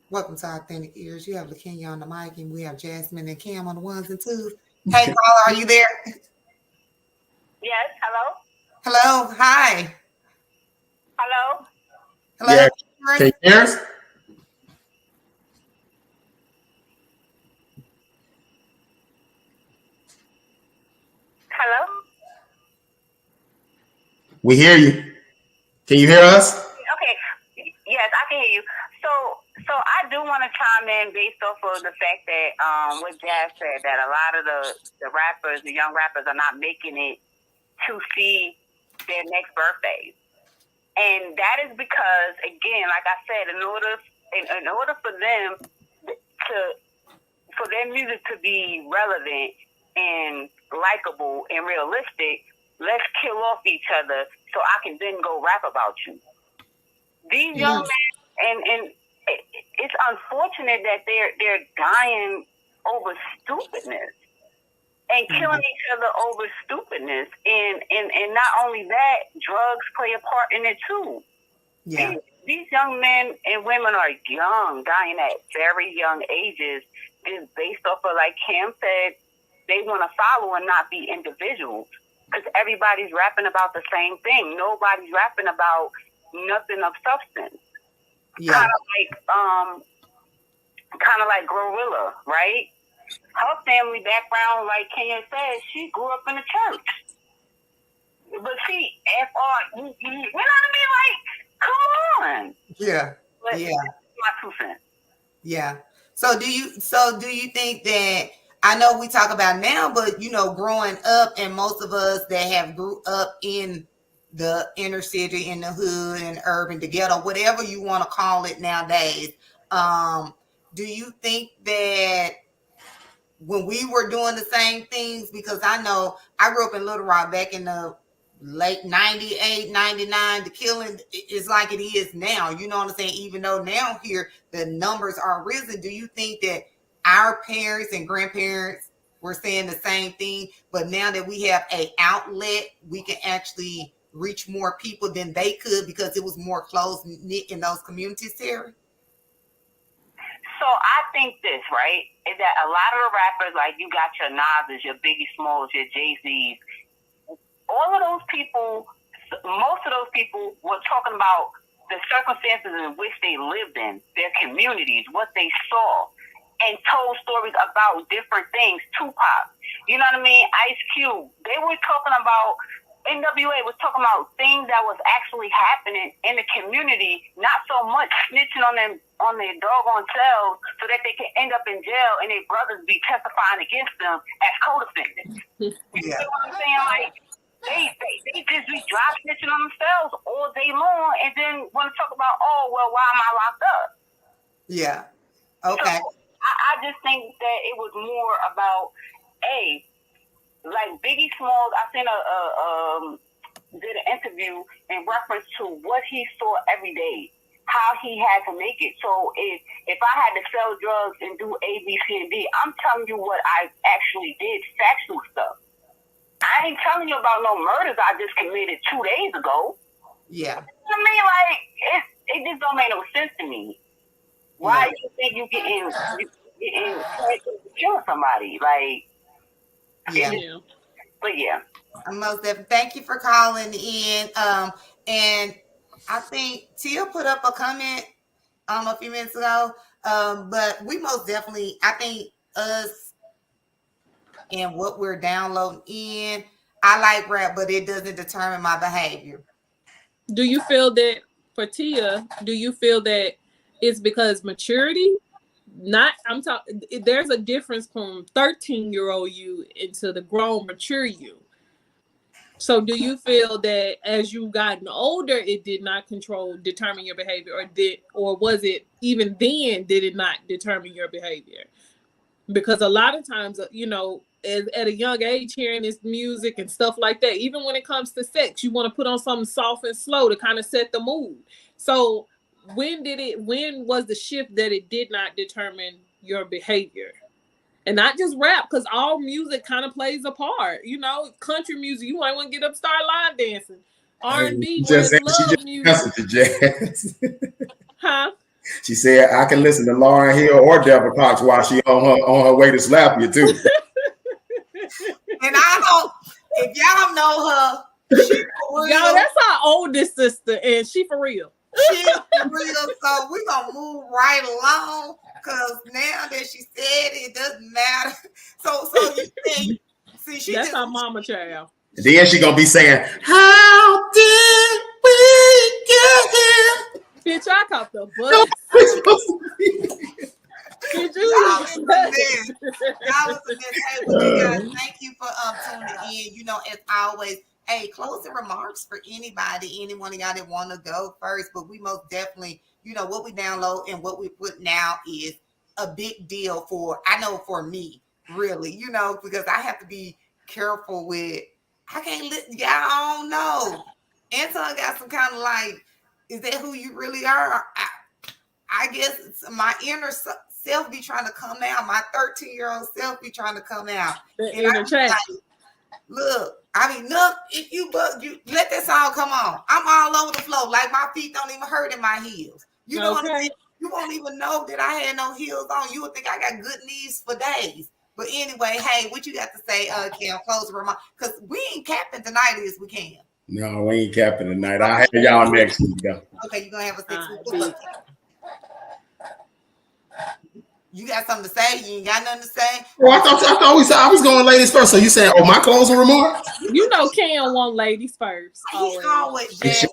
Welcome to Authentic Ears. You have LaKenya on the mic, and we have Jasmine and Cam on the ones and twos. Hey, caller, are you there? Yes, hello? Hello, hi. Hello? Hello? Yeah. Can you hear us? Hello? We hear you. Can you hear us? Okay. Yes, I can hear you. So I do want to chime in based off of the fact that what Jazz said, that a lot of the rappers, the young rappers, are not making it to see their next birthdays. And that is because, again, like I said, in order for them for their music to be relevant and likable and realistic, let's kill off each other so I can then go rap about you. These young men, and it's unfortunate that they're dying over stupidness and killing each other over stupidness. And not only that, drugs play a part in it too. Yeah. These young men and women are young, dying at very young ages, is based off of, like Cam said, they want to follow and not be individuals. Because everybody's rapping about the same thing. Nobody's rapping about nothing of substance. Yeah. Kind of like Gorilla, right? Her family background, like Kenya said, she grew up in a church. But see, you know what I mean? Like, come on. Yeah. But my 2 cents. Yeah. So do you think that, I know we talk about now, but growing up, and most of us that have grew up in the inner city, in the hood, and urban, the ghetto, whatever you want to call it nowadays, do you think that when we were doing the same things, because I know I grew up in Little Rock back in the late 98, 99, the killing is like it is now. You know what I'm saying? Even though now here the numbers are risen, do you think that our parents and grandparents were saying the same thing, but now that we have an outlet, we can actually reach more people than they could because it was more close-knit in those communities, Terry? So I think this, right? is that a lot of the rappers, like you got your Nas's, your Biggie Smalls, your Jay-Z's, all of those people, most of those people were talking about the circumstances in which they lived in, their communities, what they saw, and told stories about different things. Tupac, you know what I mean? Ice Cube, they were talking about, NWA was talking about things that was actually happening in the community, not so much snitching on them, on their doggone selves, so that they can end up in jail and their brothers be testifying against them as co-defendants. You know what I'm saying? Like, they just be dry snitching on themselves all day long, and then want to talk about, oh, well, why am I locked up? Yeah. Okay. So I just think that it was more about, like Biggie Smalls, I seen did an interview in reference to what he saw every day, how he had to make it. So if I had to sell drugs and do A, B, C, and D, I'm telling you what I actually did, factual stuff. I ain't telling you about no murders I just committed 2 days ago. Yeah. You know what I mean? Like, it just don't make no sense to me. Why do you think you getting killing somebody? Like, yeah. But yeah. Most definitely. Thank you for calling in. And I think Tia put up a comment a few minutes ago. But we most definitely, I think us and what we're downloading in, I like rap, but it doesn't determine my behavior. Do you feel that for Tia, do you feel that it's because maturity? Not, I'm talking, there's a difference from 13-year-old you into the grown, mature you. So do you feel that as you've gotten older, it did not determine your behavior, or was it even then, did it not determine your behavior? Because a lot of times, you know, at a young age, hearing this music and stuff like that, even when it comes to sex, you want to put on something soft and slow to kind of set the mood. So when was the shift that it did not determine your behavior? And not just rap, because all music kind of plays a part. You know, country music, you might want to get up, start line dancing. R&B, just love music. To Jazz. Huh? She said, I can listen to Lauryn Hill or Deborah Cox while she on her way to slap you too. And I don't, if y'all know her, she for real. Y'all, that's our oldest sister, and she for real. She's for real. So we're going to move right along, because now that she said it doesn't matter. So you think, see, that's our mama child. Then she gonna be saying, how did we get here? Bitch, I caught the bus. Did you? Y'all was a mess. Hey, but you guys, thank you for tuning in. You know, as always, hey, closing remarks for anybody, any one of y'all that want to go first. But we most definitely, you know, what we download and what we put now is a big deal for me, really, you know, because I have to be careful with, I can't let y'all, I don't know. Anton got some kind of like, is that who you really are? I guess it's my inner self be trying to come out. My 13-year-old self be trying to come out. And I be like, look, I mean, look, if you let that song come on. I'm all over the floor. Like my feet don't even hurt in my heels. You know what I'm saying? You won't even know that I had no heels on. You would think I got good knees for days. But anyway, hey, what you got to say, Cam? Close the remark. Because we ain't capping tonight as we can. No, we ain't capping tonight. I'll have y'all next week, though. Okay, you're going to have a 6 week. You got something to say? You ain't got nothing to say? Well, I thought I was going ladies first. So you saying, oh, my closing remarks? You know Cam want ladies first. He's always Jazz.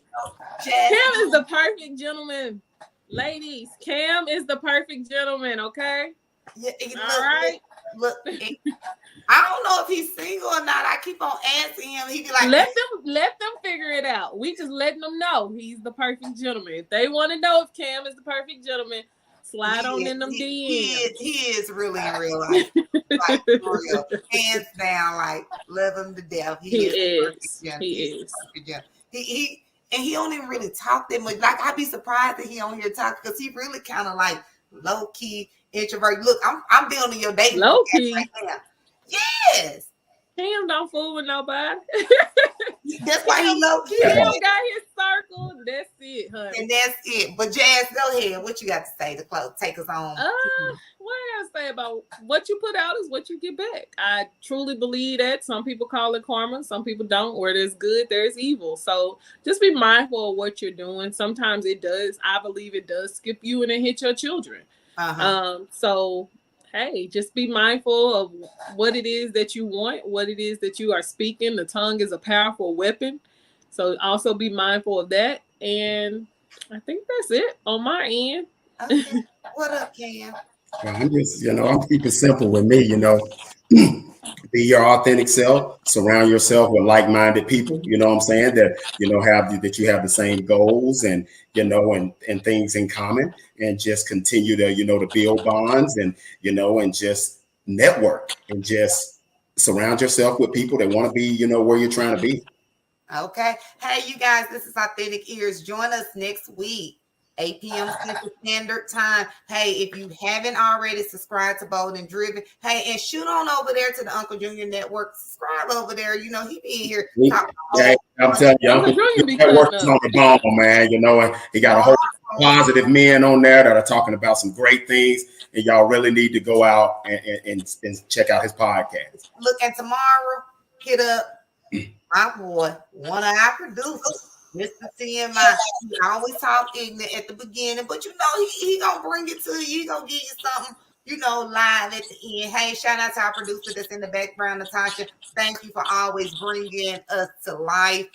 Cam is the perfect gentleman. Ladies, Cam is the perfect gentleman, okay? Yeah, all right. Look, I don't know if he's single or not. I keep on asking him. He be like, let them figure it out. We just letting them know he's the perfect gentleman. If they want to know if Cam is the perfect gentleman, slide on in them DMs. He is really in real life. Like, for real. Hands down, like, love him to death. He is. And he don't even really talk that much. Like, I'd be surprised that he don't hear talk, because he really kind of like low key introvert. Look, I'm building your dating low key right now. Yes. Cam don't fool with nobody. That's why he low key. Cam got his circle. That's it, honey. And that's it. But Jazz, go ahead. What you got to say to close? Take us on. What I say about what you put out is what you get back. I truly believe that. Some people call it karma, some people don't. Where there's good, there's evil. So just be mindful of what you're doing. Sometimes it does, I believe it does skip you and it hit your children. So hey, just be mindful of what it is that you want, what it is that you are speaking. The tongue is a powerful weapon. So also be mindful of that. And I think that's it on my end. Okay. What up, Cam? I'm just, I'm keeping simple with me, be your authentic self, surround yourself with like-minded people, you know what I'm saying, that, that you have the same goals and, and things in common, and just continue to, to build bonds and, and just network and just surround yourself with people that want to be, where you're trying to be. Okay. Hey, you guys, this is Authentic Ears. Join us next week. 8 p.m. Central Standard Time. Hey, if you haven't already, subscribe to Bold and Driven. Hey, and shoot on over there to the Uncle Junior Network. Subscribe over there. He be in here. I'm telling you, Uncle Junior Network is on the ball, man. And he got a whole positive men on there that are talking about some great things. And y'all really need to go out and check out his podcast. Look, and tomorrow, hit up my boy, one of our producers. Mr. CMI, he always talk ignorant at the beginning, but he gonna bring it to you. He gonna give you something, live at the end. Hey, shout out to our producer that's in the background, Natasha. Thank you for always bringing us to life.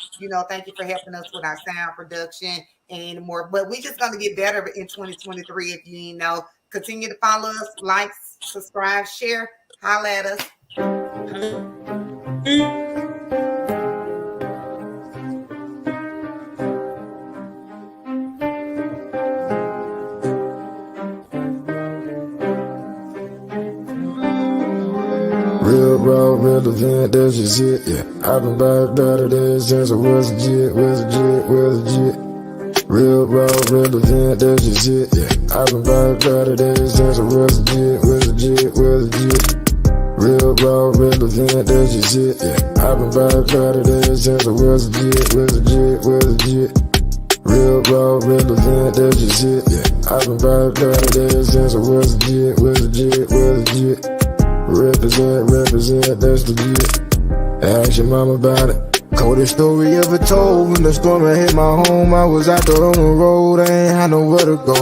Thank you for helping us with our sound production and more. But we just gonna get better in 2023. If you know, continue to follow us, like, subscribe, share, holla at us. Real raw, relevant, that's just it, yeah. I've been about it since I was legit. Real raw, relevant, that's just it, yeah. I've been about it since I was legit. Real raw, relevant, that's just it, yeah. I've been about it since I was legit. Real raw, relevant, that's just it, yeah. I've been about it since I was legit. Represent, that's legit. Ask your mom about it. Coldest story ever told. When the storm hit my home, I was out there on the road, I ain't had nowhere to go.